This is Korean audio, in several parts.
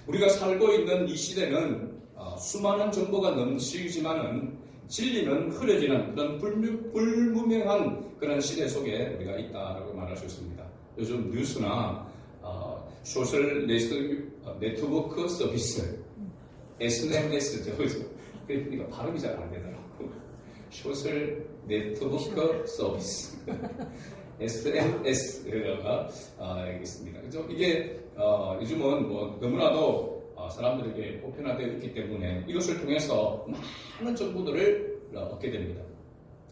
우리가 살고 있는 이 시대는 수많은 정보가 넘치지만은 진리는 흐려지는 그런 불분명한 그런 시대 속에 우리가 있다라고 말할 수 있습니다. 요즘 뉴스나 소셜 네트워크 서비스 SNS죠. 그러니까 발음이 잘 안 되더라고요. 소셜 네트워크 서비스 SNS가 알겠습니다. 그죠? 이게 요즘은 뭐 너무나도 사람들에게 보편화되어 있기 때문에 이것을 통해서 많은 정보들을 얻게 됩니다.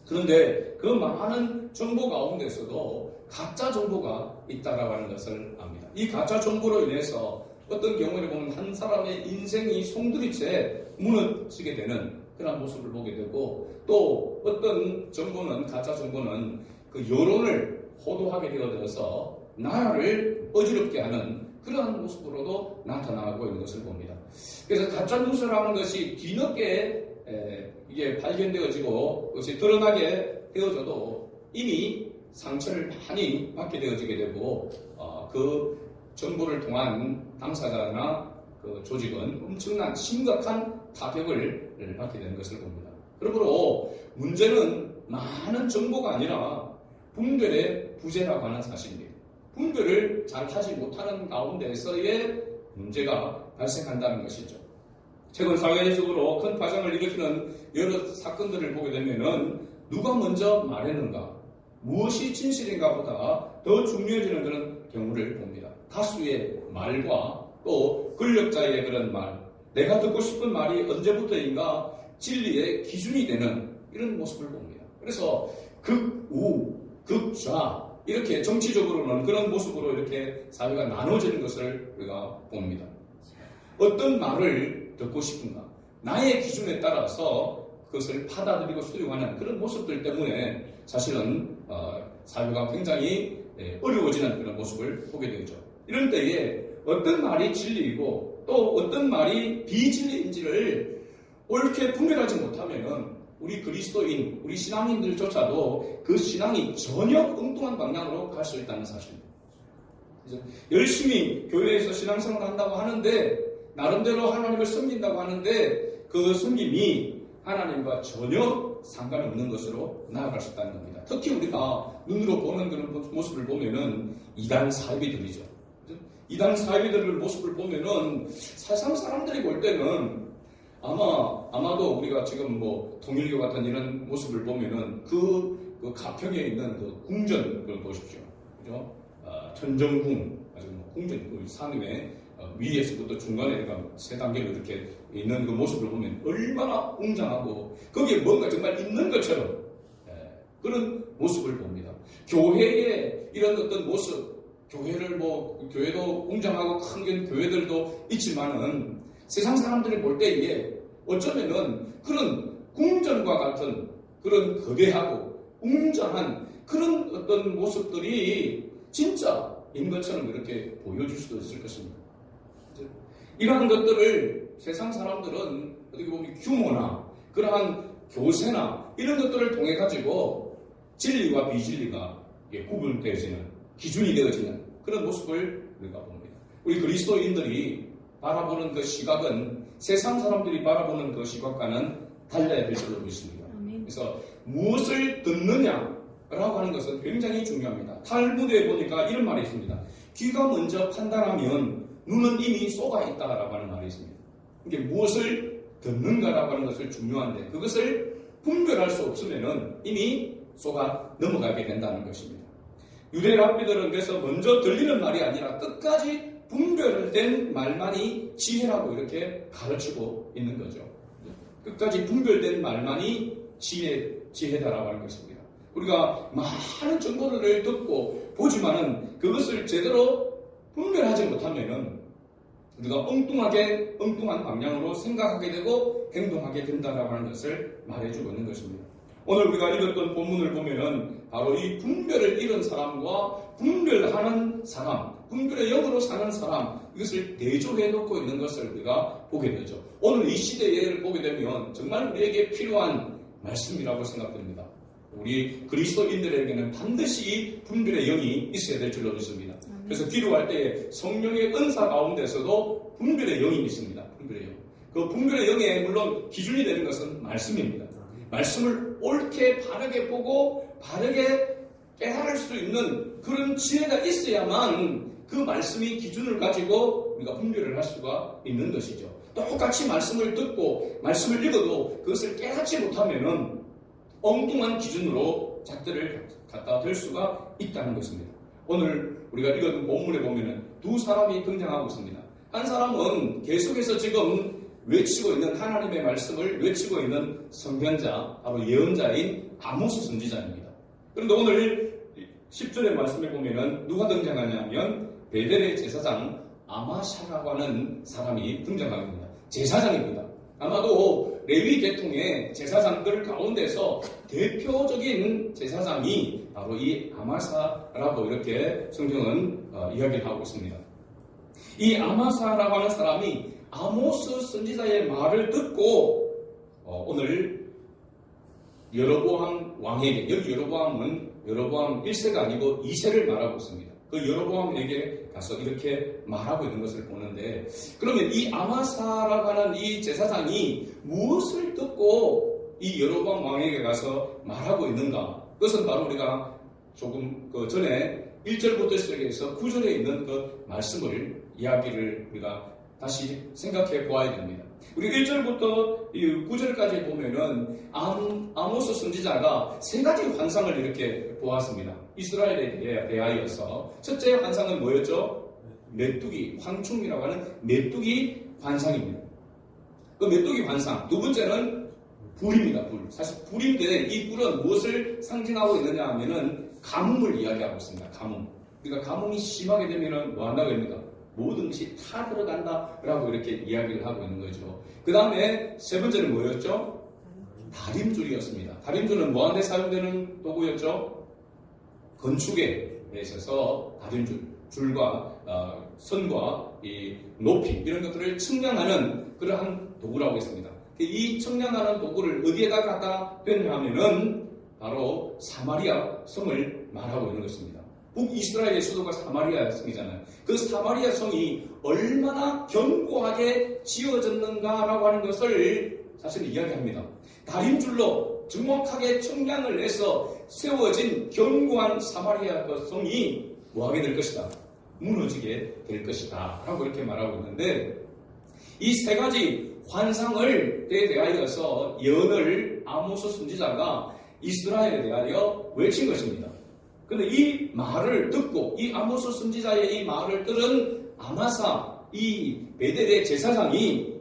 그런데 그 많은 정보 가운데서도 가짜 정보가 있다라고 하는 것을 압니다. 이 가짜 정보로 인해서 어떤 경우에 보면 한 사람의 인생이 송두리째 무너지게 되는 그런 모습을 보게 되고, 또 어떤 정보는, 가짜 정보는 그 여론을 호도하게 되어서 나라를 어지럽게 하는 그러한 모습으로도 나타나고 있는 것을 봅니다. 그래서 가짜 뉴스라는 것이 뒤늦게 이게 발견되어지고 그것이 드러나게 되어져도 이미 상처를 많이 받게 되어지게 되고, 그 정보를 통한 당사자나 그 조직은 엄청난 심각한 타격을 받게 되는 것을 봅니다. 그러므로 문제는 많은 정보가 아니라 분별의 부재라고 하는 사실입니다. 분별을 잘 하지 못하는 가운데서의 문제가 발생한다는 것이죠. 최근 사회적으로 큰 파장을 일으키는 여러 사건들을 보게 되면은 누가 먼저 말했는가, 무엇이 진실인가 보다 더 중요해지는 그런 경우를 봅니다. 다수의 말과 또 권력자의 그런 말, 내가 듣고 싶은 말이 언제부터인가 진리의 기준이 되는 이런 모습을 봅니다. 그래서 극우, 극좌 이렇게 정치적으로는 그런 모습으로 이렇게 사회가 나눠지는 것을 우리가 봅니다. 어떤 말을 듣고 싶은가, 나의 기준에 따라서 그것을 받아들이고 수용하는 그런 모습들 때문에 사실은 사회가 굉장히 어려워지는 그런 모습을 보게 되죠. 이런 때에 어떤 말이 진리이고 또 어떤 말이 비진리인지를 옳게 분별하지 못하면은 우리 그리스도인, 우리 신앙인들조차도 그 신앙이 전혀 엉뚱한 방향으로 갈 수 있다는 사실입니다. 열심히 교회에서 신앙생활을 한다고 하는데, 나름대로 하나님을 섬긴다고 하는데 그 섬김이 하나님과 전혀 상관없는 것으로 나아갈 수 있다는 겁니다. 특히 우리가 눈으로 보는 그런 모습을 보면은 이단 사이비들이죠. 이단 사이비들의 모습을 보면은 세상 사람들이 볼 때는 아마도 우리가 지금 뭐 통일교 같은 이런 모습을 보면은 그 가평에 있는 그 궁전 그걸 보십시오. 그죠? 천정궁, 아주 궁전, 그 산 위에 위에서부터 중간에 세 단계로 이렇게 있는 그 모습을 보면 얼마나 웅장하고 거기에 뭔가 정말 있는 것처럼 그런 모습을 봅니다. 교회의 이런 어떤 모습, 교회도 웅장하고 큰 교회들도 있지만은 세상 사람들이 볼 때에 어쩌면은 그런 궁전과 같은 그런 거대하고 웅장한 그런 어떤 모습들이 진짜인 것처럼 이렇게 보여줄 수도 있을 것입니다. 이러한 것들을 세상 사람들은 어떻게 보면 규모나 그러한 교세나 이런 것들을 통해 가지고 진리와 비진리가 구분되어지는, 기준이 되어지는 그런 모습을 우리가 봅니다. 우리 그리스도인들이 바라보는 그 시각은 세상 사람들이 바라보는 그 시각과는 달라야 될 줄로 믿습니다. 그래서 무엇을 듣느냐라고 하는 것은 굉장히 중요합니다. 탈무드에 보니까 이런 말이 있습니다. 귀가 먼저 판단하면 눈은 이미 쏘가 있다라고 하는 말이 있습니다. 이게 무엇을 듣는가라고 하는 것을 중요한데 그것을 분별할 수 없으면 이미 쏘가 넘어가게 된다는 것입니다. 유대 랍비들은 그래서 먼저 들리는 말이 아니라 끝까지 분별된 말만이 지혜라고 이렇게 가르치고 있는 거죠. 끝까지 분별된 말만이 지혜다라고 하는 것입니다. 우리가 많은 정보를 듣고 보지만은 그것을 제대로 분별하지 못하면은 우리가 엉뚱한 방향으로 생각하게 되고 행동하게 된다라고 하는 것을 말해주고 있는 것입니다. 오늘 우리가 읽었던 본문을 보면은 바로 이 분별을 잃은 사람과 분별하는 사람, 분별의 영으로 사는 사람, 이것을 대조해 놓고 있는 것을 우리가 보게 되죠. 오늘 이 시대를 보게 되면 정말 우리에게 필요한 말씀이라고 생각됩니다. 우리 그리스도인들에게는 반드시 분별의 영이 있어야 될 줄로 믿습니다. 그래서 기도할 때 성령의 은사 가운데서도 바로 분별의 영이 있습니다. 분별의 영. 그 분별의 영에 물론 기준이 되는 것은 말씀입니다. 말씀을 옳게 바르게 보고 바르게 깨달을 수 있는 그런 지혜가 있어야만 그 말씀이 기준을 가지고 우리가 분별을 할 수가 있는 것이죠. 똑같이 말씀을 듣고 말씀을 읽어도 그것을 깨닫지 못하면은 엉뚱한 기준으로 잣대를 갖다 댈 수가 있다는 것입니다. 오늘 우리가 읽은 본문에 보면은 두 사람이 등장하고 있습니다. 한 사람은 계속해서 지금 외치고 있는 하나님의 말씀을 외치고 있는 선견자, 바로 예언자인 아모스 선지자입니다. 그런데 오늘 10절의 말씀에 보면은 누가 등장하냐면 베델의 제사장 아마샤라고 하는 사람이 등장합니다. 제사장입니다. 아마도 레위 계통의 제사장들 가운데서 대표적인 제사장이 바로 이 아마사라고 이렇게 성경은 이야기를 하고 있습니다. 이 아마사라고 하는 사람이 아모스 선지자의 말을 듣고 오늘 여로보암 왕에게, 여기 여로보암은 여로보암 1세가 아니고 2세를 말하고 있습니다. 그 여로보암에게 가서 이렇게 말하고 있는 것을 보는데, 그러면 이 아마사라고 하는 이 제사장이 무엇을 듣고 이 여로보암 왕에게 가서 말하고 있는가? 그것은 바로 우리가 조금 그 전에 1절부터 시작해서 9절에 있는 그 말씀을 이야기를 우리가 다시 생각해 보아야 됩니다. 우리 1절부터 9절까지 보면은 아모스 선지자가 세 가지 환상을 이렇게 보았습니다. 이스라엘에 대하여서 첫째 환상은 뭐였죠? 메뚜기, 황충이라고 하는 메뚜기 환상입니다. 그 메뚜기 환상. 두 번째는 불입니다. 불. 사실 불인데 이 불은 무엇을 상징하고 있느냐 하면은 가뭄을 이야기하고 있습니다. 가뭄. 그러니까 가뭄이 심하게 되면은 뭐 한다고 합니까? 모든 것이 타 들어간다라고 이렇게 이야기를 하고 있는 거죠. 그 다음에 세 번째는 뭐였죠? 다림줄이었습니다. 다림줄은 뭐하는 데 사용되는 도구였죠? 건축에 있어서 다림줄, 줄과 선과 이 높이 이런 것들을 측량하는 그러한 도구라고 했습니다. 이 측량하는 도구를 어디에다 갖다 댔냐 하면은 바로 사마리아 성을 말하고 있는 것입니다. 북이스라엘의 수도가 사마리아 성이잖아요. 그 사마리아 성이 얼마나 견고하게 지어졌는가라고 하는 것을 사실 이야기합니다. 다림줄로 정확하게 측량을 해서 세워진 견고한 사마리아 성이 뭐하게 될 것이다? 무너지게 될 것이다 라고 이렇게 말하고 있는데, 이 세 가지 환상을 대하여서 예언을 아모스 선지자가 이스라엘에 대하여 외친 것입니다. 그런데 이 말을 듣고 이 아모스 선지자의 이 말을 들은 아마사 이 베델의 제사장이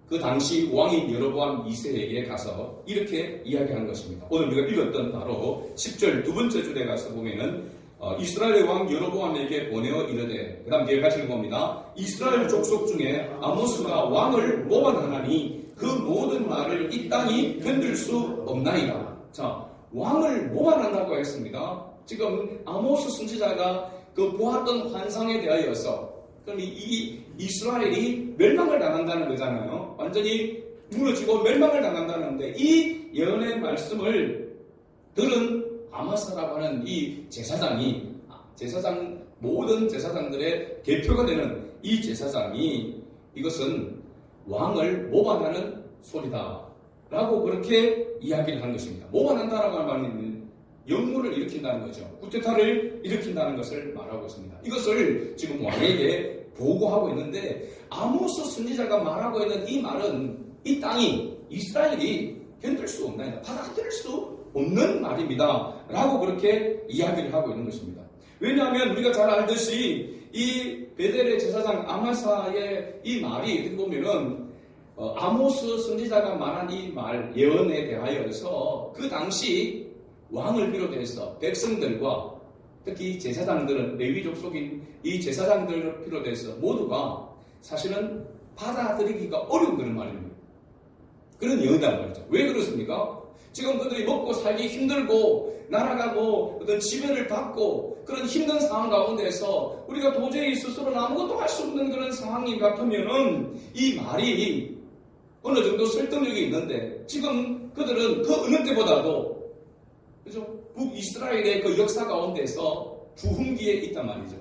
그 당시 왕인 여로보암 2세에게 가서 이렇게 이야기한 것입니다. 오늘 우리가 읽었던 바로 10절 두 번째 줄에 가서 보면은 이스라엘의 왕 여로보암에게 보내어 이르되, 그 다음 뒤에 같이 읽어봅니다. 이스라엘 족속 중에 아모스가 왕을 모반하나니 그 모든 말을 이 땅이 견딜 수 없나이다. 자, 왕을 모반한다고 했습니다. 지금 아모스 선지자가 그 보았던 환상에 대하여서, 그럼 이 이스라엘이 멸망을 당한다는 거잖아요. 완전히 무너지고 멸망을 당한다는데, 이 예언의 말씀을 들은 아마사라고 하는 이 제사장이, 모든 제사장들의 대표가 되는 이 제사장이 이것은 왕을 모반하는 소리다 라고 그렇게 이야기를 하는 것입니다. 모반한다라고 하는 말은 영무를 일으킨다는 거죠. 쿠데타를 일으킨다는 것을 말하고 있습니다. 이것을 지금 왕에게 보고하고 있는데, 아모스 선지자가 말하고 있는 이 말은 이 땅이, 이스라엘이 견딜 수 없나이다, 받아들일 수 없는 말입니다 라고 그렇게 이야기를 하고 있는 것입니다. 왜냐하면 우리가 잘 알듯이 이 베델의 제사장 아마사의 이 말이 어떻게 보면은 아모스 선지자가 말한 이 말, 예언에 대하여서 그 당시 왕을 비롯해서 백성들과 특히 제사장들은, 레위족 속인 이 제사장들을 비롯해서 모두가 사실은 받아들이기가 어려운 그런 말입니다. 그런 예언이란 말이죠. 왜 그렇습니까? 지금 그들이 먹고 살기 힘들고 나라가 뭐 어떤 지배를 받고 그런 힘든 상황 가운데서 우리가 도저히 스스로는 아무것도 할 수 없는 그런 상황이 같으면은 이 말이 어느 정도 설득력이 있는데, 지금 그들은 그 어느 때보다도 그죠? 북이스라엘의 그 역사 가운데서 주흥기에 있단 말이죠.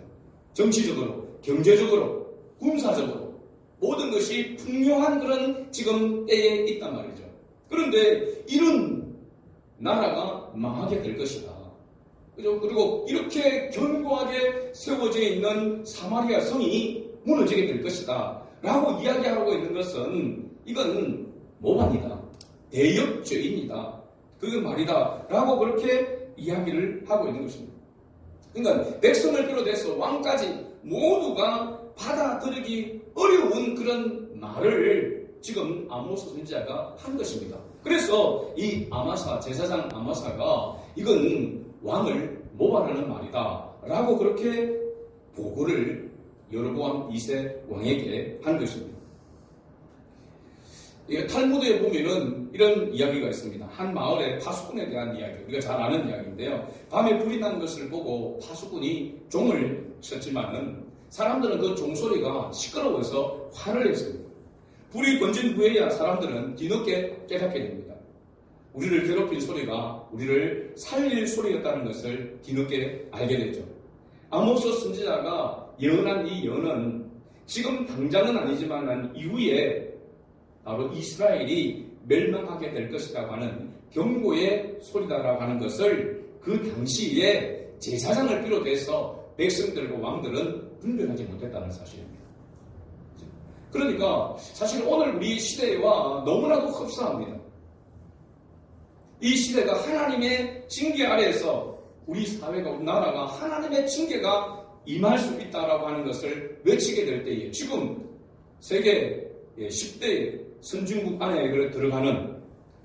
정치적으로, 경제적으로, 군사적으로 모든 것이 풍요한 그런 지금 때에 있단 말이죠. 그런데 이런 나라가 망하게 될 것이다. 그죠? 그리고 이렇게 견고하게 세워져 있는 사마리아 성이 무너지게 될 것이다. 라고 이야기하고 있는 것은 이건 모반이다. 대역죄인이다. 그 말이다. 라고 그렇게 이야기를 하고 있는 것입니다. 그러니까 백성을 비롯해서 왕까지 모두가 받아들이기 어려운 그런 말을 지금 아모스 선지자가 한 것입니다. 그래서 이 아마사, 제사장 아마사가 이건 왕을 모발하는 말이다 라고 그렇게 보고를 여로보암 2세 왕에게 한 것입니다. 탈무드에 보면은 이런 이야기가 있습니다. 한 마을의 파수꾼에 대한 이야기, 우리가 잘 아는 이야기인데요. 밤에 불이 나는 것을 보고 파수꾼이 종을 쳤지만은 사람들은 그 종소리가 시끄러워서 화를 냈습니다. 불이 번진 후에야 사람들은 뒤늦게 깨닫게 됩니다. 우리를 괴롭힌 소리가 우리를 살릴 소리였다는 것을 뒤늦게 알게 되죠. 아모스 선지자가 예언한 이 예언은 지금 당장은 아니지만 이후에 바로 이스라엘이 멸망하게 될 것이라고 하는 경고의 소리다라고 하는 것을 그 당시에 제사장을 비롯해서 백성들과 왕들은 분별하지 못했다는 사실입니다. 그러니까 사실 오늘 우리 시대와 너무나도 흡사합니다. 이 시대가 하나님의 징계 아래에서 우리 사회가, 우리 나라가 하나님의 징계가 임할 수 있다라고 하는 것을 외치게 될 때에 지금 세계 10대 선진국 안에 들어가는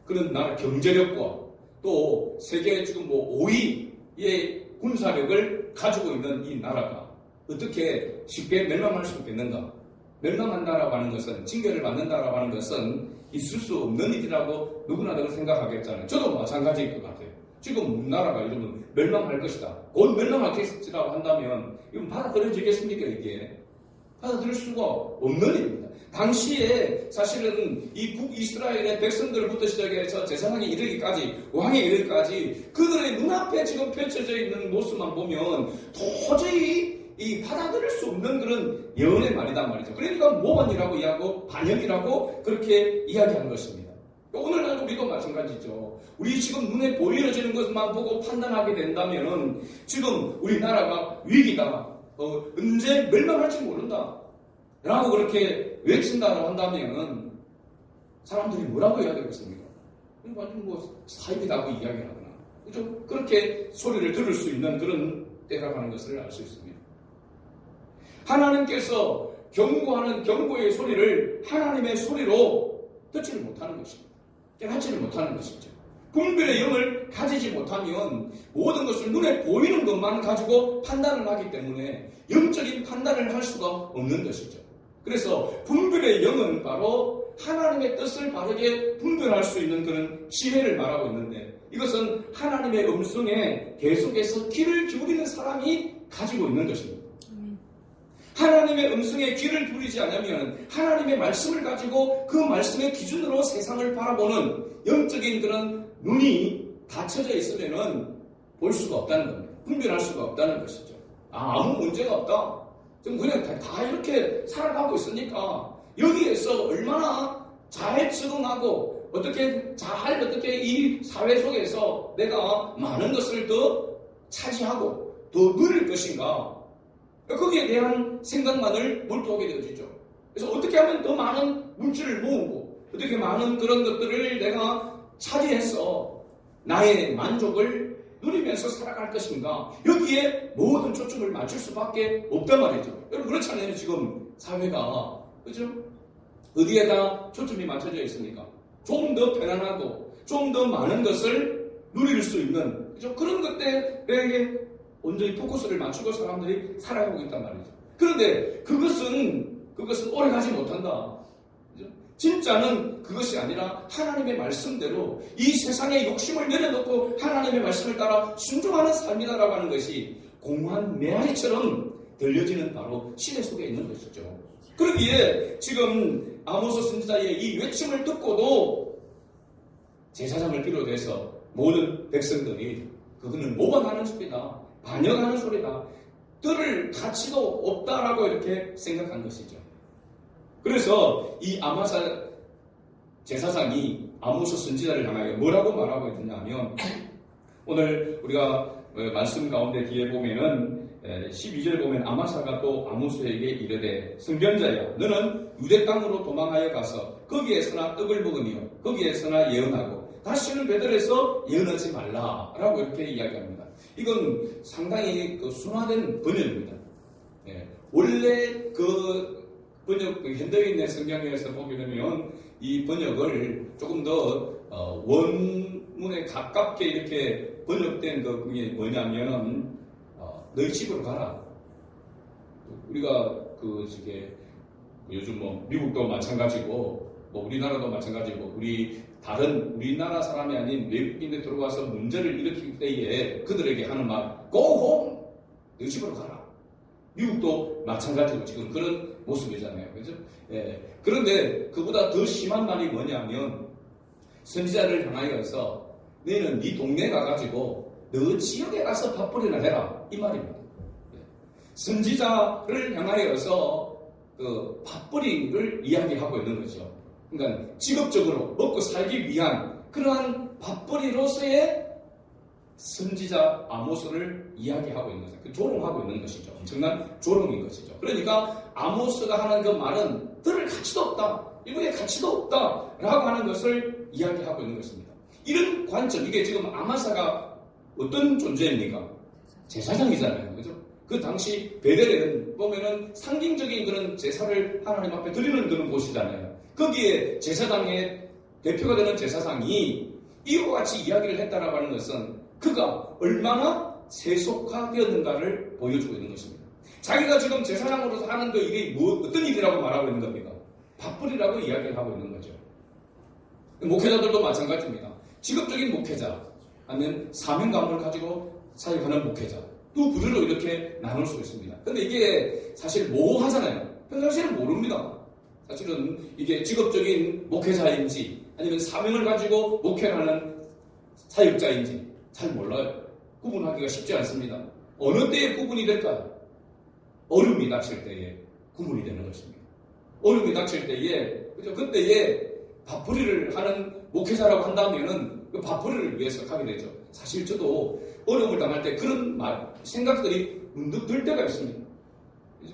그런 나라 경제력과 또 세계 지금 5위의 군사력을 가지고 있는 이 나라가 어떻게 쉽게 멸망할 수 있겠는가? 멸망한다라고 하는 것은, 징계를 받는다라고 하는 것은 있을 수 없는 일이라고 누구나 다 생각하겠잖아요. 저도 마찬가지일 것 같아요. 지금 나라가 이러면 멸망할 것이다. 곧 멸망하겠지라고 한다면 이건 받아들여지겠습니까? 이게 받아들일 수가 없는 일입니다. 당시에 사실은 이 북이스라엘의 백성들부터 시작해서 제사장에 이르기까지, 왕에 이르기까지 그들의 눈앞에 지금 펼쳐져 있는 모습만 보면 도저히 이 받아들일 수 없는 그런 예언의 말이단 말이죠. 그러니까 모반이라고 이야기하고 반역이라고 그렇게 이야기한 것입니다. 오늘날 우리도 마찬가지죠. 우리 지금 눈에 보여지는 것만 보고 판단하게 된다면 지금 우리나라가 위기다, 언제 멸망할지 모른다 라고 그렇게 외친다고 한다면 사람들이 뭐라고 이야기하겠습니까? 완전 사입이라고 이야기하거나, 그죠? 그렇게 소리를 들을 수 있는 그런 때라고 하는 것을 알 수 있습니다. 하나님께서 경고하는 경고의 소리를 하나님의 소리로 듣지를 못하는 것입니다. 깨닫지를 못하는 것이죠. 분별의 영을 가지지 못하면 모든 것을 눈에 보이는 것만 가지고 판단을 하기 때문에 영적인 판단을 할 수가 없는 것이죠. 그래서 분별의 영은 바로 하나님의 뜻을 바르게 분별할 수 있는 그런 지혜를 말하고 있는데, 이것은 하나님의 음성에 계속해서 귀를 기울이는 사람이 가지고 있는 것입니다. 하나님의 음성에 귀를 기울이지 않으면 하나님의 말씀을 가지고 그 말씀의 기준으로 세상을 바라보는 영적인 그런 눈이 닫혀져 있으면 볼 수가 없다는 겁니다. 분별할 수가 없다는 것이죠. 아무 문제가 없다. 좀 그냥 다 이렇게 살아가고 있으니까 여기에서 얼마나 잘 적응하고 어떻게 이 사회 속에서 내가 많은 것을 더 차지하고 더 누릴 것인가, 거기에 대한 생각만을 몰두하게 되어지죠. 그래서 어떻게 하면 더 많은 물질을 모으고 어떻게 많은 그런 것들을 내가 차지해서 나의 만족을 누리면서 살아갈 것인가, 여기에 모든 초점을 맞출 수밖에 없단 말이죠. 여러분 그렇잖아요. 지금 사회가, 그죠? 어디에다 초점이 맞춰져 있습니까? 좀 더 편안하고 좀 더 많은 것을 누릴 수 있는, 그죠? 그런 것들에게 온전히 포커스를 맞추고 사람들이 살아가고 있단 말이죠. 그런데 그것은 오래가지 못한다. 그죠? 진짜는 그것이 아니라 하나님의 말씀대로 이 세상의 욕심을 내려놓고 하나님의 말씀을 따라 순종하는 삶이다라고 하는 것이 공허한 메아리처럼 들려지는 바로 시대 속에 있는 것이죠. 그러기에 지금 아모스 선지자의 이 외침을 듣고도 제사장을 비롯해서 모든 백성들이 그거는 모방하는 소리다, 반역하는 소리다, 들을 가치도 없다라고 이렇게 생각한 것이죠. 그래서 이 아마사 제사장이 아모스 선지자를 향하여 뭐라고 말하고 있느냐면 오늘 우리가 말씀 가운데 뒤에 보면은 12절 보면 아마사가 또 아모스에게 이르되 선견자여 너는 유대 땅으로 도망하여 가서 거기에서나 떡을 먹으며 거기에서나 예언하고 다시는 베들에서 예언하지 말라라고 이렇게 이야기합니다. 이건 상당히 순화된 번역입니다. 원래 그 번역 현대인의 성경에서 보게 되면 이 번역을 조금 더 원문에 가깝게 이렇게 번역된 그게 뭐냐면은 너희 집으로 가라. 우리가 요즘 미국도 마찬가지고 우리나라도 마찬가지고 우리나라 사람이 아닌 외국인들 들어와서 문제를 일으킬 때에 그들에게 하는 말 Go home! 너희 집으로 가라. 미국도 마찬가지고 지금 그런 모습이잖아요. 그죠? 그런데 그보다 더 심한 말이 뭐냐면 선지자를 향하여서 너희는 네 동네 가가지고 너 지역에 가서 밥벌이나 해라. 이 말입니다. 선지자를 향하여서 그 밥벌이를 이야기하고 있는 거죠. 그러니까 직업적으로 먹고 살기 위한 그러한 밥벌이로서의 선지자 아모스를 이야기하고 있는 거죠. 조롱하고 있는 것이죠. 엄청난 조롱인 것이죠. 그러니까 아모스가 하는 그 말은 들을 가치도 없다. 이거에 가치도 없다. 라고 하는 것을 이야기하고 있는 것입니다. 이런 관점, 이게 지금 아마사가 어떤 존재입니까? 제사장이잖아요. 그죠? 그 당시 베델은 보면은 상징적인 그런 제사를 하나님 앞에 드리는 그런 곳이잖아요. 거기에 제사장의 대표가 되는 제사장이 이와 같이 이야기를 했다라고 하는 것은 그가 얼마나 세속화되었는가를 보여주고 있는 것입니다. 자기가 지금 제사장으로서 하는 그 일이 어떤 일이라고 말하고 있는 겁니까? 밥벌이라고 이야기를 하고 있는 거죠. 목회자들도 마찬가지입니다. 직업적인 목회자, 아니면 사명감을 가지고 사역하는 목회자, 두 부류로 이렇게 나눌 수 있습니다. 근데 이게 사실 모호하잖아요. 평상시에는 모릅니다. 사실은 이게 직업적인 목회자인지 아니면 사명을 가지고 목회를 하는 사역자인지 잘 몰라요. 구분하기가 쉽지 않습니다. 어느 때에 구분이 될까요? 어려움이 닥칠 때에 구분이 되는 것입니다. 어려움이 닥칠 때에, 그죠? 그때에 밥벌이를 하는 목회자라고 한다면은 그 밥벌이를 위해서 가게 되죠. 사실 저도 어려움을 당할 때 그런 생각들이 문득 들 때가 있습니다. 그죠?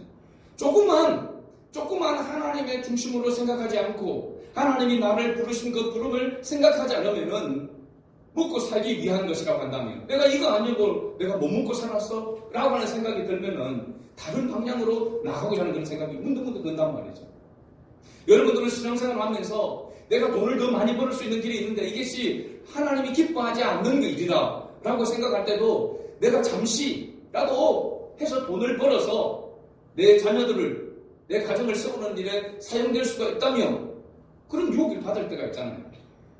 조금만 하나님의 중심으로 생각하지 않고 하나님이 나를 부르신 그 부름을 생각하지 않으면은 먹고 살기 위한 것이라고 한다면 내가 이거 아니고 내가 못 먹고 살았어? 라고 하는 생각이 들면은 다른 방향으로 나가고자 하는 그런 생각이 문득문득 든단 말이죠. 여러분들은 신앙생활을 하면서 내가 돈을 더 많이 벌을 수 있는 길이 있는데 이것이 하나님이 기뻐하지 않는 일이다 라고 생각할 때도 내가 잠시라도 해서 돈을 벌어서 내 자녀들을 내 가정을 세우는 일에 사용될 수가 있다면 그런 유혹을 받을 때가 있잖아요.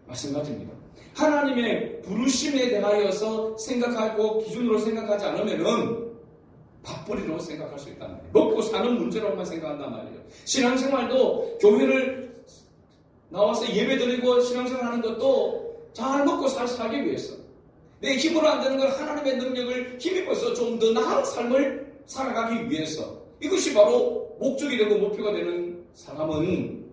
마찬가지입니다. 하나님의 부르심에 대하여서 생각하고 기준으로 생각하지 않으면은 밥벌이로 생각할 수 있단 말이에요. 먹고 사는 문제로만 생각한단 말이에요. 신앙생활도 교회를 나와서 예배드리고 신앙생활 하는 것도 잘 먹고 살기 위해서 내 힘으로 안 되는 걸 하나님의 능력을 힘입어서 좀 더 나은 삶을 살아가기 위해서 이것이 바로 목적이 되고 목표가 되는 사람은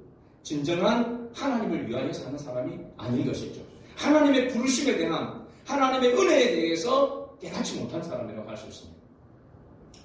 진정한 하나님을 위하여 사는 사람이 아닌 것이죠. 하나님의 부르심에 대한 하나님의 은혜에 대해서 깨닫지 못한 사람이라고 할 수 있습니다.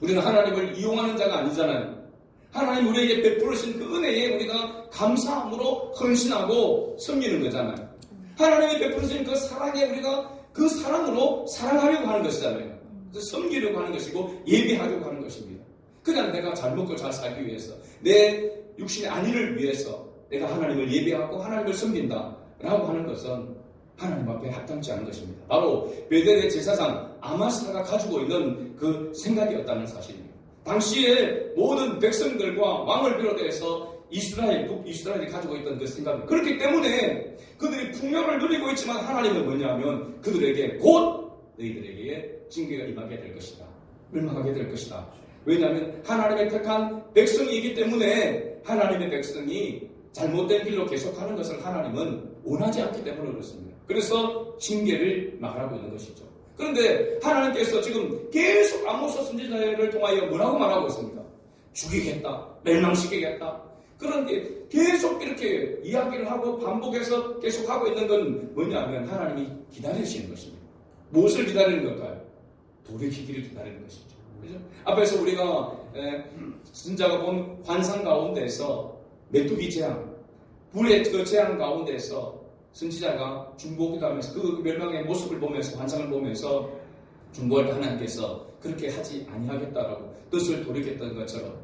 우리는 하나님을 이용하는 자가 아니잖아요. 하나님 우리에게 베풀으신 그 은혜에 우리가 감사함으로 헌신하고 섬기는 거잖아요. 하나님이 베풀으신 그 사랑에 우리가 그 사랑으로 사랑하려고 하는 것이잖아요. 섬기려고 하는 것이고 예배하려고 하는 것입니다. 그냥 내가 잘 먹고 잘 살기 위해서 내 육신의 안위를 위해서 내가 하나님을 예배하고 하나님을 섬긴다라고 하는 것은 하나님 앞에 합당치 않은 것입니다. 바로 베델의 제사장 아마사가 가지고 있는 그 생각이었다는 사실입니다. 당시에 모든 백성들과 왕을 비롯해서 북이스라엘이 가지고 있던 그 생각. 그렇기 때문에 그들이 풍요를 누리고 있지만 하나님은 뭐냐면 그들에게 곧 너희들에게 징계가 임하게 될 것이다. 멸망하게 될 것이다. 왜냐하면 하나님의 택한 백성이기 때문에 하나님의 백성이 잘못된 길로 계속하는 것을 하나님은 원하지 않기 때문에 그렇습니다. 그래서 징계를 말하고 있는 것이죠. 그런데 하나님께서 지금 계속 아모스 선지자를 통하여 뭐라고 말하고 있습니까? 죽이겠다. 멸망시키겠다. 그런데 계속 이렇게 이야기를 하고 반복해서 계속 하고 있는 건 뭐냐면 하나님이 기다리시는 것입니다. 무엇을 기다리는 걸까요? 돌이키기를 기다리는 것이죠. 그죠? 앞에서 우리가 선지자가 본 환상 가운데서 메뚜기 재앙, 불의 그 재앙 가운데서 선지자가 중보기도 하면서 그 멸망의 모습을 보면서 환상을 보면서 중보할 때 하나님께서 그렇게 하지 아니하겠다라고 뜻을 돌이켰던 것처럼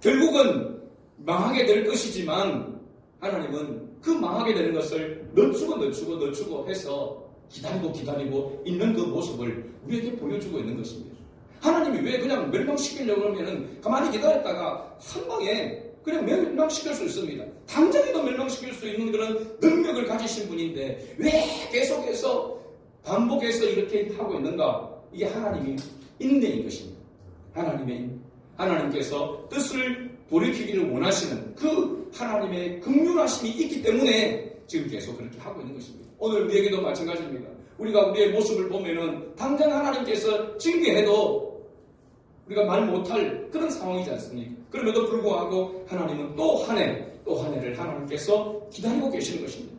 결국은 망하게 될 것이지만 하나님은 그 망하게 되는 것을 늦추고 해서 기다리고 있는 그 모습을 우리에게 보여주고 있는 것입니다. 하나님이 왜 그냥 멸망시키려고 하면은 가만히 기다렸다가 한 방에 그냥 멸망시킬 수 있습니다. 당장에도 멸망시킬 수 있는 그런 능력을 가지신 분인데 왜 계속해서 반복해서 이렇게 하고 있는가? 이게 하나님이 인내인 것입니다. 하나님께서 뜻을 돌이키기를 원하시는 그 하나님의 긍휼하심이 있기 때문에 지금 계속 그렇게 하고 있는 것입니다. 오늘 우리에게도 마찬가지입니다. 우리가 우리의 모습을 보면은 당장 하나님께서 징계해도 우리가 말 못할 그런 상황이지 않습니까? 그럼에도 불구하고 하나님은 또 한 해를 하나님께서 기다리고 계시는 것입니다.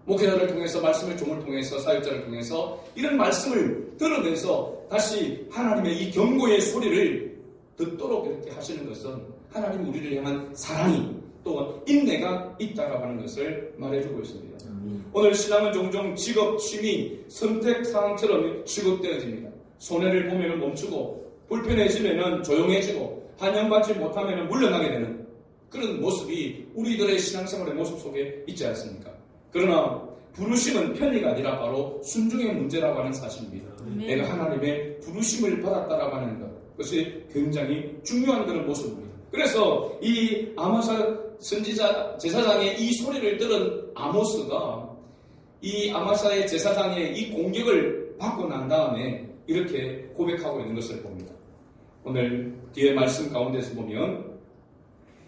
목회자를 통해서 말씀을 종을 통해서 사역자를 통해서 이런 말씀을 들으면서 다시 하나님의 이 경고의 소리를 듣도록 이렇게 하시는 것은 하나님 우리를 향한 사랑이 또 인내가 있다라고 하는 것을 말해주고 있습니다. 오늘 신앙은 종종 직업, 취미, 선택 사항처럼 취급되어집니다. 손해를 보면 멈추고 불편해지면 조용해지고 환영받지 못하면 물러나게 되는 그런 모습이 우리들의 신앙생활의 모습 속에 있지 않습니까? 그러나 부르심은 편의가 아니라 바로 순종의 문제라고 하는 사실입니다. 내가 하나님의 부르심을 받았다라고 하는 것, 그것이 굉장히 중요한 그런 모습입니다. 그래서 이 아모스 선지자 제사장의 이 소리를 들은 아모스가 이 아마사의 제사장의 이 공격을 받고 난 다음에 이렇게 고백하고 있는 것을 봅니다. 오늘 뒤에 말씀 가운데서 보면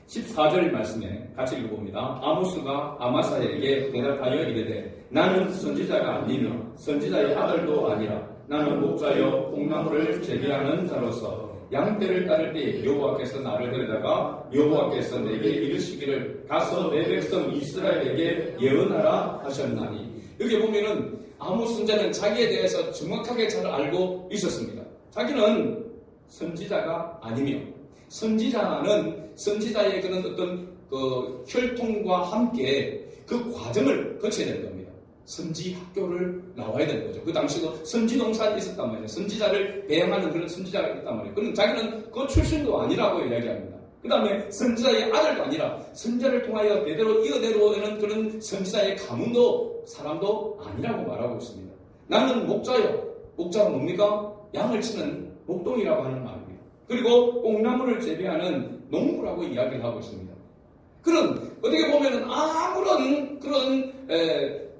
14절 말씀에 같이 읽어봅니다. 아모스가 아마사에게 대답하여 이르되 나는 선지자가 아니며 선지자의 아들도 아니라 나는 목자여 콩나무를 재배하는 자로서 양떼를 따를 때 여호와께서 나를 데려다가 여호와께서 내게 이르시기를 가서 내 백성 이스라엘에게 예언하라 하셨나니 여기 보면은 아모스 선지자는 자기에 대해서 정확하게 잘 알고 있었습니다. 자기는 선지자가 아니며 선지자는 선지자의 그런 어떤 그 혈통과 함께 그 과정을 거쳐야 되는 겁니다. 선지 학교를 나와야 되는 거죠. 그 당시도 선지 농사가 있었단 말이에요. 선지자를 배양하는 그런 선지자가 있단 말이에요. 그럼 자기는 그 출신도 아니라고 이야기합니다. 그 다음에 선지자의 아들도 아니라 선지자를 통하여 대대로 이어내려오는 그런 선지자의 가문도 사람도 아니라고 말하고 있습니다. 나는 목자요. 목자가 뭡니까? 양을 치는 목동이라고 하는 말입니다. 그리고 뽕나무를 재배하는 농부라고 이야기를 하고 있습니다. 그런 어떻게 보면은 아무런 그런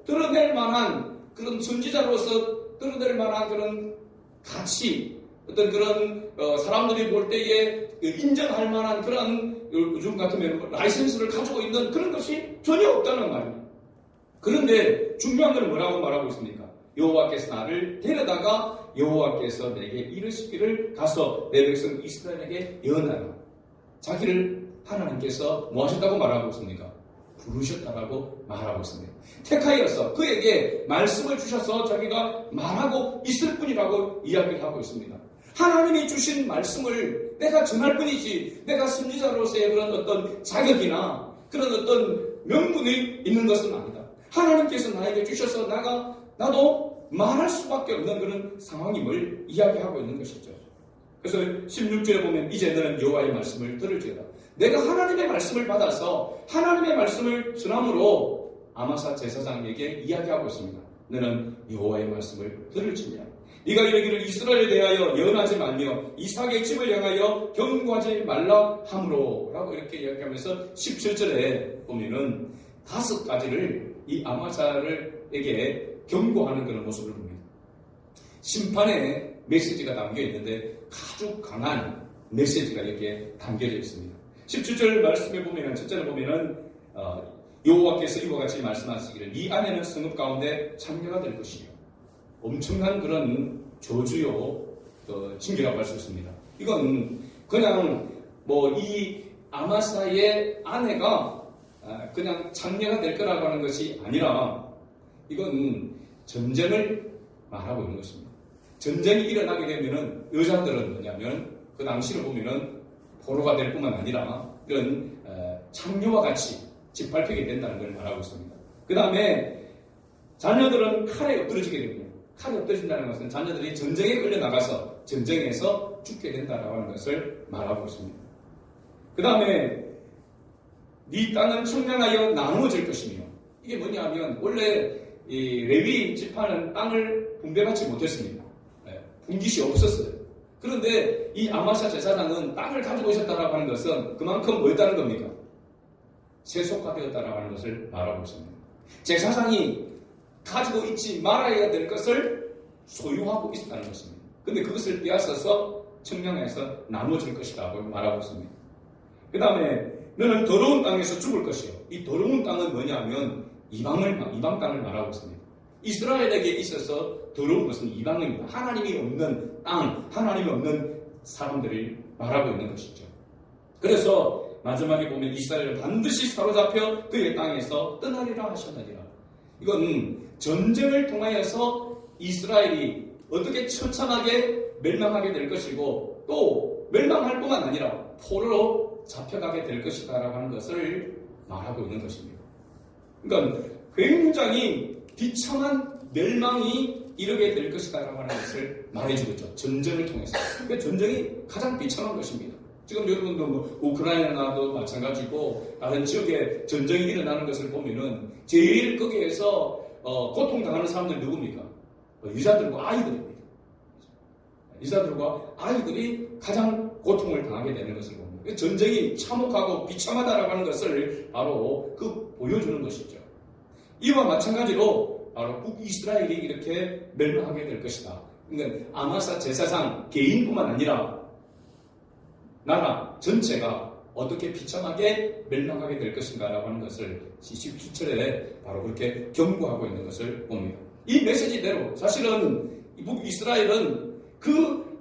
드러낼 만한 그런 선지자로서 드러낼 만한 그런 가치 어떤 그런 사람들이 볼 때에 인정할 만한 그런 요즘 같으면 라이센스를 가지고 있는 그런 것이 전혀 없다는 말입니다. 그런데 중요한 건 뭐라고 말하고 있습니까? 여호와께서 나를 데려다가 여호와께서 내게 이르시기를 가서 내 백성 이스라엘에게 예언하라. 자기를 하나님께서 뭐 하셨다고 말하고 있습니까? 부르셨다라고 말하고 있습니다. 택하여서 그에게 말씀을 주셔서 자기가 말하고 있을 뿐이라고 이야기를 하고 있습니다. 하나님이 주신 말씀을 내가 전할 뿐이지 내가 선지자로서의 그런 어떤 자격이나 그런 어떤 명분이 있는 것은 아니다. 하나님께서 나에게 주셔서 나도 말할 수밖에 없는 그런 상황임을 이야기하고 있는 것이죠. 그래서 16절에 보면 이제 너는 여호와의 말씀을 들을지어다. 내가 하나님의 말씀을 받아서 하나님의 말씀을 전함으로 아마사 제사장에게 이야기하고 있습니다. 너는 여호와의 말씀을 들을지냐. 네가 이르기를 이스라엘에 대하여 예언하지 말며 이삭의 집을 향하여 경고하지 말라 함으로 라고 이렇게 이야기하면서 17절에 보면은 5가지를 이 아마사에게 경고하는 그런 모습을 봅니다. 심판의 메시지가 담겨 있는데 아주 강한 메시지가 이렇게 담겨져 있습니다. 17절 말씀에 보면은 첫째로 보면은 여호와께서 이와 같이 말씀하시기를 네 아내는 성읍 가운데 창녀가 될 것이요. 엄청난 그런 저주요 징계라고 할 수 있습니다. 이건 그냥 뭐 이 아마사의 아내가 그냥 장녀가 될 거라고 하는 것이 아니라 이건 전쟁을 말하고 있는 것입니다. 전쟁이 일어나게 되면은 여자들은 뭐냐면 그 당시를 보면은 포로가 될 뿐만 아니라 이런 장녀와 같이 짓밟히게 된다는 걸 말하고 있습니다. 그 다음에 자녀들은 칼에 엎드러지게 됩니다. 칼에 엎드러진다는 것은 자녀들이 전쟁에 끌려나가서 전쟁에서 죽게 된다고 하는 것을 말하고 있습니다. 그 다음에 네 땅은 청량하여 나누어질 것이며, 이게 뭐냐면 원래 이 레위 지파는 땅을 분배받지 못했습니다. 분깃이 없었어요. 그런데 이 아마샤 제사장은 땅을 가지고 있었다라고 하는 것은 그만큼 뭐였다는 겁니까? 세속화되었다라고 하는 것을 말하고 있습니다. 제사장이 가지고 있지 말아야 될 것을 소유하고 있었다는 것입니다. 근데 그것을 빼앗아서 청량해서 나누어질 것이라고 말하고 있습니다. 그 다음에 너는 더러운 땅에서 죽을 것이요. 이 더러운 땅은 뭐냐면 이방 땅을 말하고 있습니다. 이스라엘에게 있어서 더러운 것은 이방입니다. 하나님이 없는 땅, 하나님이 없는 사람들을 말하고 있는 것이죠. 그래서 마지막에 보면 이스라엘은 반드시 사로잡혀 그의 땅에서 떠나리라 하셨느니라. 이건 전쟁을 통하여서 이스라엘이 어떻게 처참하게 멸망하게 될 것이고 또 멸망할 뿐만 아니라 포로로 잡혀가게 될 것이다 라고 하는 것을 말하고 있는 것입니다. 그러니까 굉장히 비참한 멸망이 이르게 될 것이다 라고 하는 것을 말해주고 있죠. 전쟁을 통해서. 그러니까 전쟁이 가장 비참한 것입니다. 지금 여러분도 뭐 우크라이나도 마찬가지고 다른 지역에 전쟁이 일어나는 것을 보면은 제일 거기에서 고통당하는 사람들이 누굽니까? 여자들과 아이들입니다. 여자들과 아이들이 가장 고통을 당하게 되는 것을 봅니다. 전쟁이 참혹하고 비참하다라고 하는 것을 바로 보여주는 것이죠. 이와 마찬가지로 바로 북이스라엘이 이렇게 멸망하게 될 것이다. 그러니까 아마사 제사장 개인뿐만 아니라 나라 전체가 어떻게 비참하게 멸망하게 될 것인가라고 하는 것을 27절에 바로 그렇게 경고하고 있는 것을 봅니다. 이 메시지대로 사실은 북이스라엘은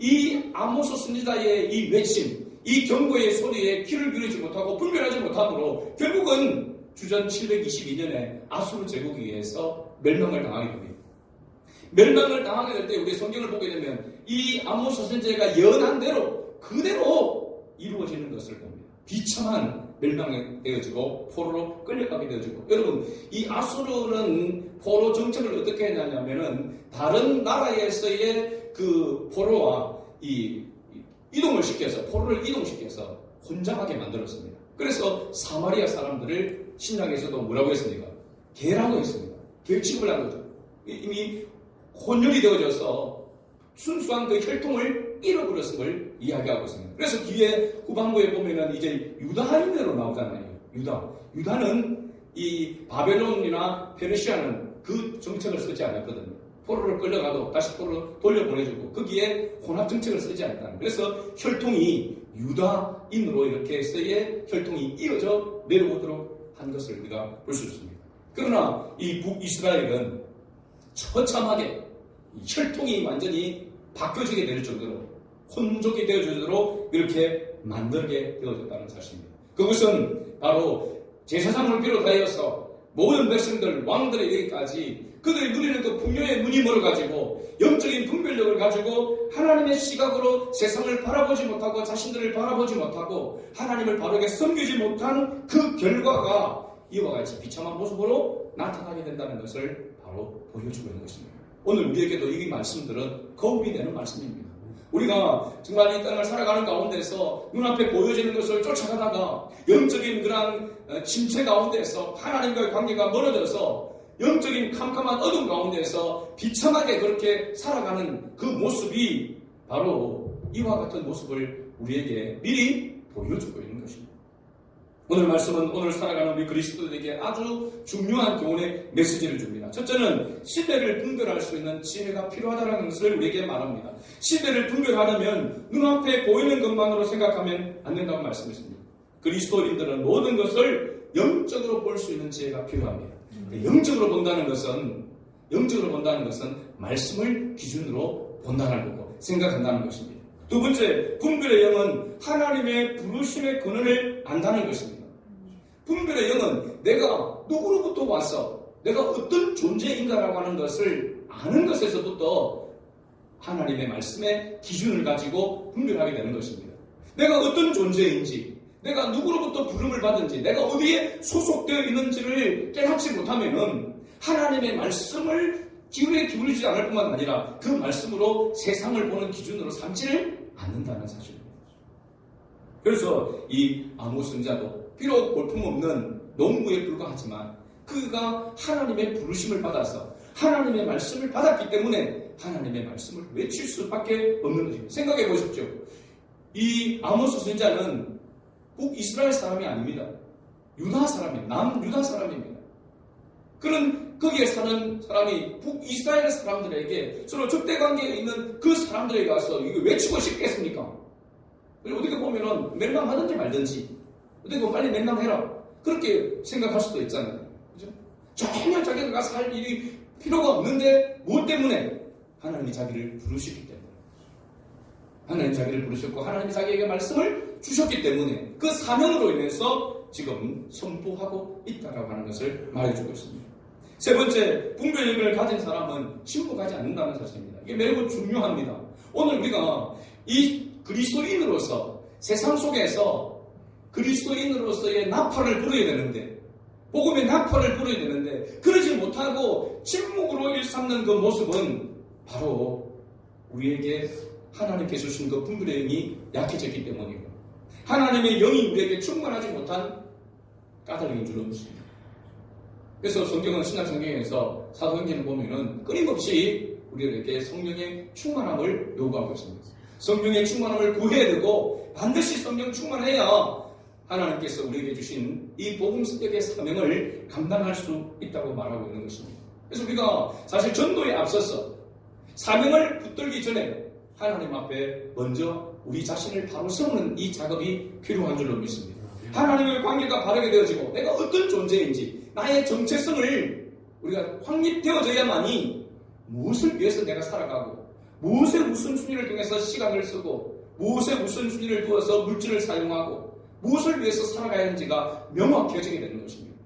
이 아모스 선지자의 이 외침, 이 경고의 소리에 귀를 기울이지 못하고 분별하지 못함으로 결국은 주전 722년에 아수르 제국에 의해서 멸망을 당하게 됩니다. 멸망을 당하게 될 때 우리 성경을 보게 되면 이 아모스 선지자가 예언한 대로 그대로 이루어지는 것을 봅니다. 비참한 멸망이 되어지고 포로로 끌려가게 되어지고, 여러분 이 아수르는 포로 정책을 어떻게 했냐면은 다른 나라에서의 그 포로와 이동을 시켜서 포로를 이동시켜서 혼잡하게 만들었습니다. 그래서 사마리아 사람들을 신약에서도 뭐라고 했습니까? 개라고 했습니다. 개 취급을 한 거죠. 이미 혼혈이 되어져서 순수한 그 혈통을 잃어버렸음을 이야기하고 있습니다. 그래서 뒤에 후반부에 보면은 이제 유다인으로 나오잖아요. 유다는 이 바벨론이나 페르시아는 그 정책을 쓰지 않았거든요. 포로를 끌려가도 다시 포로로 돌려보내주고 거기에 혼합 정책을 쓰지 않았다. 그래서 혈통이 유다인으로 이렇게 해서의 혈통이 이어져 내려오도록 한 것을 우리가 볼 수 있습니다. 그러나 이 북이스라엘은 처참하게 혈통이 완전히 바뀌어지게 될 정도로 혼족이 되어지도록 이렇게 만들게 되어졌다는 사실입니다. 그것은 바로 제사장을 비롯하여서 모든 백성들, 왕들에 이르기까지 그들이 누리는 그 풍요의 눈이 멀어가지고 영적인 분별력을 가지고 하나님의 시각으로 세상을 바라보지 못하고 자신들을 바라보지 못하고 하나님을 바르게 섬기지 못한 그 결과가 이와 같이 비참한 모습으로 나타나게 된다는 것을 바로 보여주고 있는 것입니다. 오늘 우리에게도 이 말씀들은 거울이 되는 말씀입니다. 우리가 정말 이 땅을 살아가는 가운데서 눈앞에 보여지는 것을 쫓아가다가 영적인 그런 침체 가운데서 하나님과의 관계가 멀어져서 영적인 캄캄한 어둠 가운데서 비참하게 그렇게 살아가는 그 모습이 바로 이와 같은 모습을 우리에게 미리 보여주고 있는 것입니다. 오늘 말씀은 오늘 살아가는 우리 그리스도인에게 아주 중요한 교훈의 메시지를 줍니다. 첫째는 시대를 분별할 수 있는 지혜가 필요하다는 것을 우리에게 말합니다. 시대를 분별하려면 눈앞에 보이는 것만으로 생각하면 안 된다고 말씀했습니다. 그리스도인들은 모든 것을 영적으로 볼 수 있는 지혜가 필요합니다. 영적으로 본다는 것은 말씀을 기준으로 본다는 거고 생각한다는 것입니다. 두 번째, 분별의 영은 하나님의 부르심의 근원을 안다는 것입니다. 분별의 영은 내가 누구로부터 왔어, 내가 어떤 존재인가라고 하는 것을 아는 것에서부터 하나님의 말씀의 기준을 가지고 분별하게 되는 것입니다. 내가 어떤 존재인지, 내가 누구로부터 부름을 받은지, 내가 어디에 소속되어 있는지를 깨닫지 못하면은 하나님의 말씀을 기울에 기울이지 않을 뿐만 아니라 그 말씀으로 세상을 보는 기준으로 삼지를 않는다는 사실입니다. 그래서 이 아모스 선지자도 비록 볼품없는 농부에 불과하지만 그가 하나님의 부르심을 받아서 하나님의 말씀을 받았기 때문에 하나님의 말씀을 외칠 수밖에 없는 것입니다. 생각해 보십시오. 이 아모스 선지자는 북이스라엘 사람이 아닙니다. 유다 사람입니다. 남유다 사람입니다. 그런 거기에 사는 사람이 북이스라엘 사람들에게 서로 적대관계에 있는 그 사람들에게 가서 이거 외치고 싶겠습니까? 어떻게 보면은 멸망하든지 말든지 어떻게 보면 빨리 멸망해라 그렇게 생각할 수도 있잖아요. 그죠? 전혀 자기가 살 일이 필요가 없는데 무엇 때문에? 하나님이 자기를 부르셨기 때문에. 하나님이 자기를 부르셨고 하나님이 자기에게 말씀을 주셨기 때문에 그 사명으로 인해서 지금 선포하고 있다라고 하는 것을 말해주고 있습니다. 세 번째, 분별력을 가진 사람은 침묵하지 않는다는 사실입니다. 이게 매우 중요합니다. 오늘 우리가 이 그리스도인으로서 세상 속에서 그리스도인으로서의 나팔을 불어야 되는데, 복음의 나팔을 불어야 되는데 그러지 못하고 침묵으로 일삼는 그 모습은 바로 우리에게 하나님께서 주신 그 분별의 영이 약해졌기 때문이고 하나님의 영이 우리에게 충만하지 못한 까닭인 줄로 믿습니다. 그래서 성경은 신약 성경에서 사도행전을 보면은 끊임없이 우리에게 성령의 충만함을 요구하고 있습니다. 성령의 충만함을 구해야 되고 반드시 성령 충만해야 하나님께서 우리에게 주신 이 복음 선역의 사명을 감당할 수 있다고 말하고 있는 것입니다. 그래서 우리가 사실 전도에 앞서서 사명을 붙들기 전에 하나님 앞에 먼저 우리 자신을 바로 세우는 이 작업이 필요한 줄로 믿습니다. 하나님의 관계가 바르게 되어지고 내가 어떤 존재인지 나의 정체성을 우리가 확립되어져야만이 무엇을 위해서 내가 살아가고 무엇의 우선순위를 통해서 시간을 쓰고 무엇의 우선순위를 두어서 물질을 사용하고 무엇을 위해서 살아가야 하는지가 명확해지게 되는 것입니다.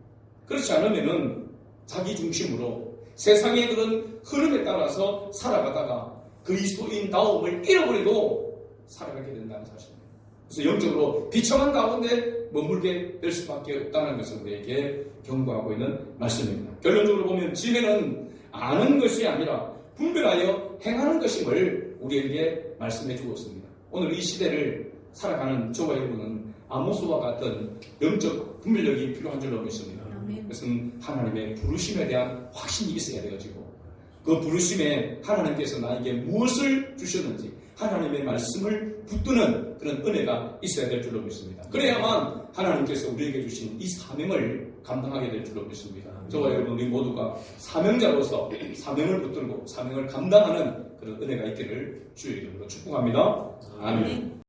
그렇지 않으면은 자기 중심으로 세상의 그런 흐름에 따라서 살아가다가 그리스도인다움을 잃어버리고 살아가게 된다는 사실입니다. 그래서 영적으로 비참한 가운데 머물게 될 수밖에 없다는 것을 우리에게 경고하고 있는 말씀입니다. 결론적으로 보면 지혜는 아는 것이 아니라 분별하여 행하는 것임을 우리에게 말씀해 주고 있습니다. 오늘 이 시대를 살아가는 저와 여러분은 아모스와 같은 영적 분별력이 필요한 줄로 믿습니다. 그것은 하나님의 부르심에 대한 확신이 있어야 되어지고 그 부르심에 하나님께서 나에게 무엇을 주셨는지 하나님의 말씀을 붙드는 그런 은혜가 있어야 될 줄로 믿습니다. 그래야만 하나님께서 우리에게 주신 이 사명을 감당하게 될 줄로 믿습니다. 저와 여러분 우리 모두가 사명자로서 사명을 붙들고 사명을 감당하는 그런 은혜가 있기를 주의 이름으로 축복합니다. 아멘.